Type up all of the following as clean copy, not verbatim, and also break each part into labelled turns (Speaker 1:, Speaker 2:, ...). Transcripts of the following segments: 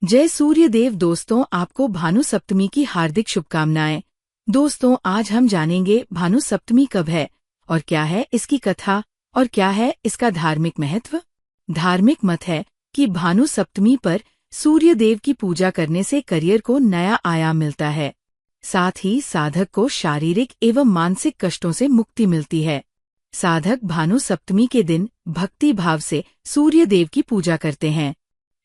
Speaker 1: जय सूर्य देव। दोस्तों, आपको भानु सप्तमी की हार्दिक शुभकामनाएं। दोस्तों, आज हम जानेंगे भानु सप्तमी कब है और क्या है इसकी कथा और क्या है इसका धार्मिक महत्व। धार्मिक मत है कि भानु सप्तमी पर सूर्य देव की पूजा करने से करियर को नया आयाम मिलता है। साथ ही साधक को शारीरिक एवं मानसिक कष्टों से मुक्ति मिलती है। साधक भानु सप्तमी के दिन भक्ति भाव से सूर्य देव की पूजा करते हैं।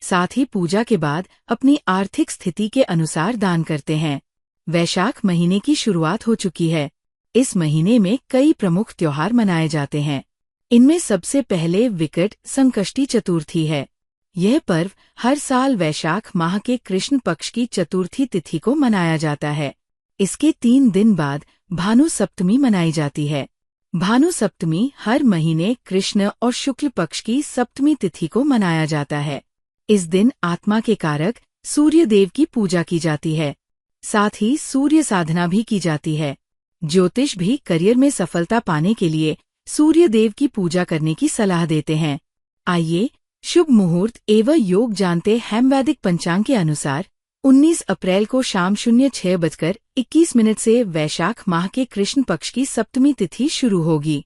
Speaker 1: साथ ही पूजा के बाद अपनी आर्थिक स्थिति के अनुसार दान करते हैं। वैशाख महीने की शुरुआत हो चुकी है। इस महीने में कई प्रमुख त्योहार मनाए जाते हैं। इनमें सबसे पहले विकट संकष्टी चतुर्थी है। यह पर्व हर साल वैशाख माह के कृष्ण पक्ष की चतुर्थी तिथि को मनाया जाता है। इसके 3 दिन बाद भानु सप्तमी मनाई जाती है। भानु सप्तमी हर महीने कृष्ण और शुक्ल पक्ष की सप्तमी तिथि को मनाया जाता है। इस दिन आत्मा के कारक सूर्य देव की पूजा की जाती है। साथ ही सूर्य साधना भी की जाती है। ज्योतिष भी करियर में सफलता पाने के लिए सूर्य देव की पूजा करने की सलाह देते हैं। आइए शुभ मुहूर्त एवं योग जानते हैं। वैदिक पंचांग के अनुसार 19 अप्रैल को शाम 06:21 से वैशाख माह के कृष्ण पक्ष की सप्तमी तिथि शुरू होगी।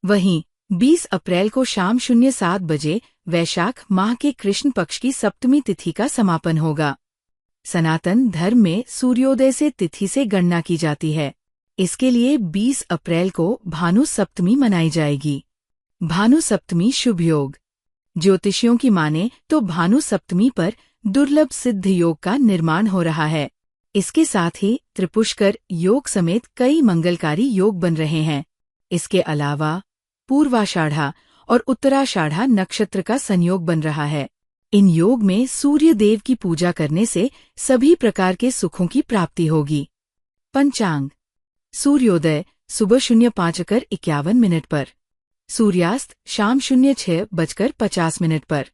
Speaker 1: वहीं 20 अप्रैल को शाम 07 बजे वैशाख माह के कृष्ण पक्ष की सप्तमी तिथि का समापन होगा। सनातन धर्म में सूर्योदय से तिथि से गणना की जाती है। इसके लिए 20 अप्रैल को भानु सप्तमी मनाई जाएगी। भानु सप्तमी शुभ योग। ज्योतिषियों की माने तो भानु सप्तमी पर दुर्लभ सिद्ध योग का निर्माण हो रहा है। इसके साथ ही त्रिपुष्कर योग समेत कई मंगलकारी योग बन रहे हैं। इसके अलावा पूर्वाषाढ़ा और उत्तराषाढ़ा नक्षत्र का संयोग बन रहा है। इन योग में सूर्य देव की पूजा करने से सभी प्रकार के सुखों की प्राप्ति होगी। पंचांग। सूर्योदय सुबह 05:51 पर। सूर्यास्त शाम 06:50 पर।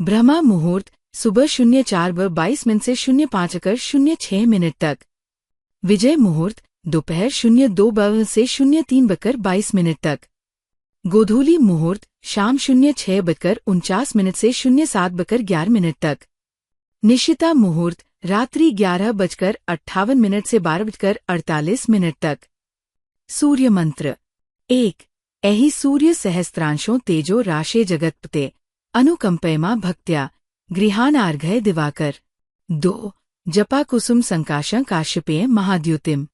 Speaker 1: ब्रह्मा मुहूर्त सुबह 04:22 से 05:06 तक। विजय मुहूर्त दोपहर 02 से 03:22 तक। गोधूली मुहूर्त शाम 06:49 से 07:11 तक। निशिता मुहूर्त रात्रि 11:58 से 12:48 तक। सूर्य मंत्र 1। एहि सूर्य सहस्त्रांशों तेजो राशे जगत्पते अनुकंपयमा भक्त्या गृहानार्घय दिवाकर। 2। जपा कुसुम संकाशं काश्यपेय महाद्युतिम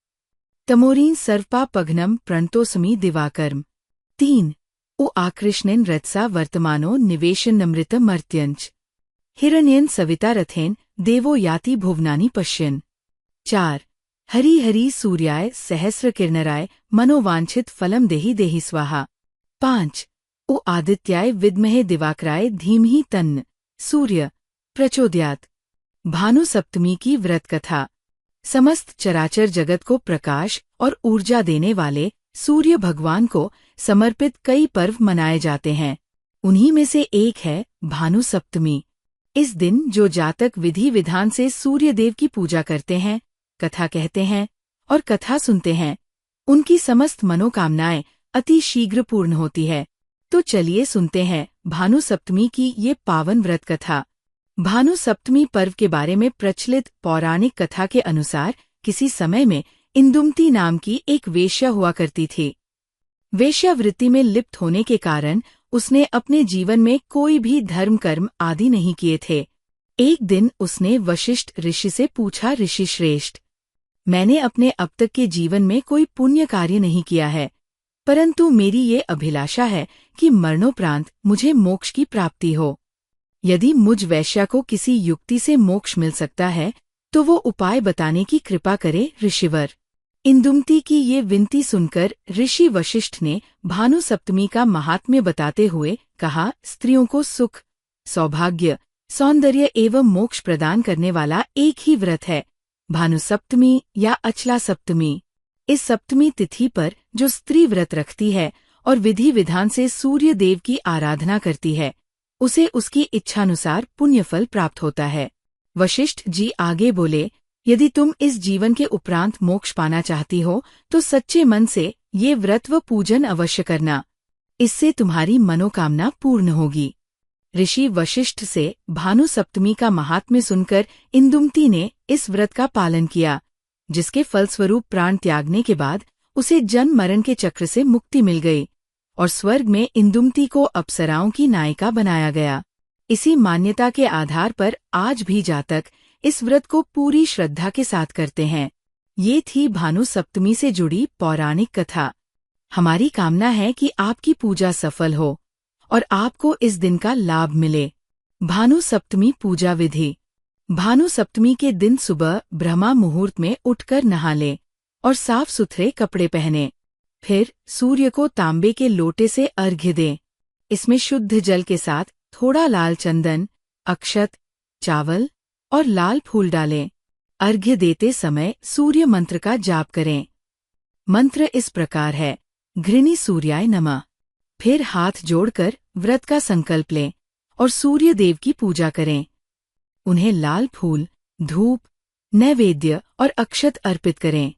Speaker 1: तमोरीन सर्वपा पघ्नम प्रणतोसमी दिवाकर्म। 3। उ आकृष्णेन रत्सा वर्तमानो निवेशन नमृत मर्त्यंच हिरण्यन सविता रथेन देवो याति भुवनानि पश्यन्। 4। हरि हरि सूर्याय सहस्र किरणराय मनोवांछित फलम देहि देहि स्वाहा। 5। उ आदित्याय विद्महे दिवाकराय धीमहि तन्न सूर्य प्रचोदयात्। भानु सप्तमी की व्रत कथा। समस्त चराचर जगत को प्रकाश और ऊर्जा देने वाले सूर्य भगवान को समर्पित कई पर्व मनाए जाते हैं। उन्हीं में से एक है भानु सप्तमी। इस दिन जो जातक विधि विधान से सूर्य देव की पूजा करते हैं, कथा कहते हैं और कथा सुनते हैं, उनकी समस्त मनोकामनाएं अति शीघ्र पूर्ण होती है। तो चलिए सुनते हैं भानु सप्तमी की ये पावन व्रत कथा। भानु सप्तमी पर्व के बारे में प्रचलित पौराणिक कथा के अनुसार किसी समय में इंदुमती नाम की एक वेश्या हुआ करती थी। वेश्यावृत्ति में लिप्त होने के कारण उसने अपने जीवन में कोई भी धर्म कर्म आदि नहीं किए थे। एक दिन उसने वशिष्ठ ऋषि से पूछा, ऋषि श्रेष्ठ, मैंने अपने अब तक के जीवन में कोई पुण्य कार्य नहीं किया है, परंतु मेरी ये अभिलाषा है कि मरणोपरांत मुझे मोक्ष की प्राप्ति हो। यदि मुझ वैश्या को किसी युक्ति से मोक्ष मिल सकता है तो वो उपाय बताने की कृपा करे ऋषिवर। इंदुमती की ये विनती सुनकर ऋषि वशिष्ठ ने भानु सप्तमी का महात्म्य बताते हुए कहा, स्त्रियों को सुख, सौभाग्य, सौंदर्य एवं मोक्ष प्रदान करने वाला एक ही व्रत है, भानु सप्तमी या अचला सप्तमी। इस सप्तमी तिथि पर जो स्त्री व्रत रखती है और विधि विधान से सूर्य देव की आराधना करती है, उसे उसकी इच्छानुसार पुण्यफल प्राप्त होता है। वशिष्ठ जी आगे बोले, यदि तुम इस जीवन के उपरांत मोक्ष पाना चाहती हो तो सच्चे मन से ये व्रत व पूजन अवश्य करना। इससे तुम्हारी मनोकामना पूर्ण होगी। ऋषि वशिष्ठ से भानु सप्तमी का महात्म्य सुनकर इंदुमती ने इस व्रत का पालन किया, जिसके फलस्वरूप प्राण त्यागने के बाद उसे जन्म मरण के चक्र से मुक्ति मिल गई और स्वर्ग में इंदुमती को अप्सराओं की नायिका बनाया गया। इसी मान्यता के आधार पर आज भी जातक इस व्रत को पूरी श्रद्धा के साथ करते हैं। ये थी भानु सप्तमी से जुड़ी पौराणिक कथा। हमारी कामना है कि आपकी पूजा सफल हो और आपको इस दिन का लाभ मिले। भानु सप्तमी पूजा विधि। भानु सप्तमी के दिन सुबह ब्रह्मा मुहूर्त में उठकर नहा लें और साफ सुथरे कपड़े पहने। फिर सूर्य को तांबे के लोटे से अर्घ्य दें। इसमें शुद्ध जल के साथ थोड़ा लाल चंदन, अक्षत, चावल और लाल फूल डालें। अर्घ्य देते समय सूर्य मंत्र का जाप करें। मंत्र इस प्रकार है: घृणी सूर्याय नमः। फिर हाथ जोड़कर व्रत का संकल्प लें और सूर्य देव की पूजा करें। उन्हें लाल फूल, धूप, नैवेद्य और अक्षत अर्पित करें।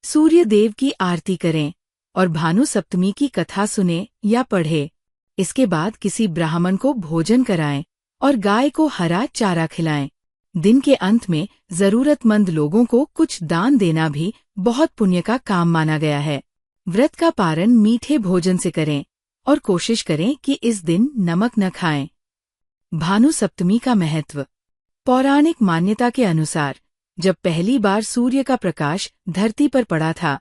Speaker 1: सूर्य देव की आरती करें और भानु सप्तमी की कथा सुने या पढ़े। इसके बाद किसी ब्राह्मण को भोजन कराएं और गाय को हरा चारा खिलाएं। दिन के अंत में जरूरतमंद लोगों को कुछ दान देना भी बहुत पुण्य का काम माना गया है। व्रत का पारण मीठे भोजन से करें और कोशिश करें कि इस दिन नमक न खाएं। भानु सप्तमी का महत्व। पौराणिक मान्यता के अनुसार जब पहली बार सूर्य का प्रकाश धरती पर पड़ा था,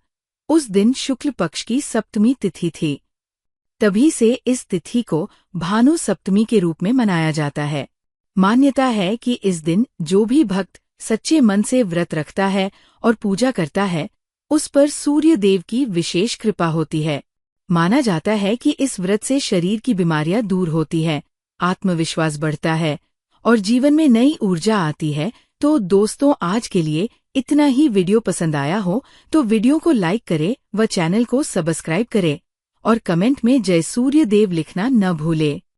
Speaker 1: उस दिन शुक्ल पक्ष की सप्तमी तिथि थी। तभी से इस तिथि को भानु सप्तमी के रूप में मनाया जाता है। मान्यता है कि इस दिन जो भी भक्त सच्चे मन से व्रत रखता है और पूजा करता है, उस पर सूर्य देव की विशेष कृपा होती है। माना जाता है कि इस व्रत से शरीर की बीमारियां दूर होती है, आत्मविश्वास बढ़ता है और जीवन में नई ऊर्जा आती है। तो दोस्तों, आज के लिए इतना ही। वीडियो पसंद आया हो तो वीडियो को लाइक करें व चैनल को सब्सक्राइब करें और कमेंट में जय सूर्य देव लिखना न भूले।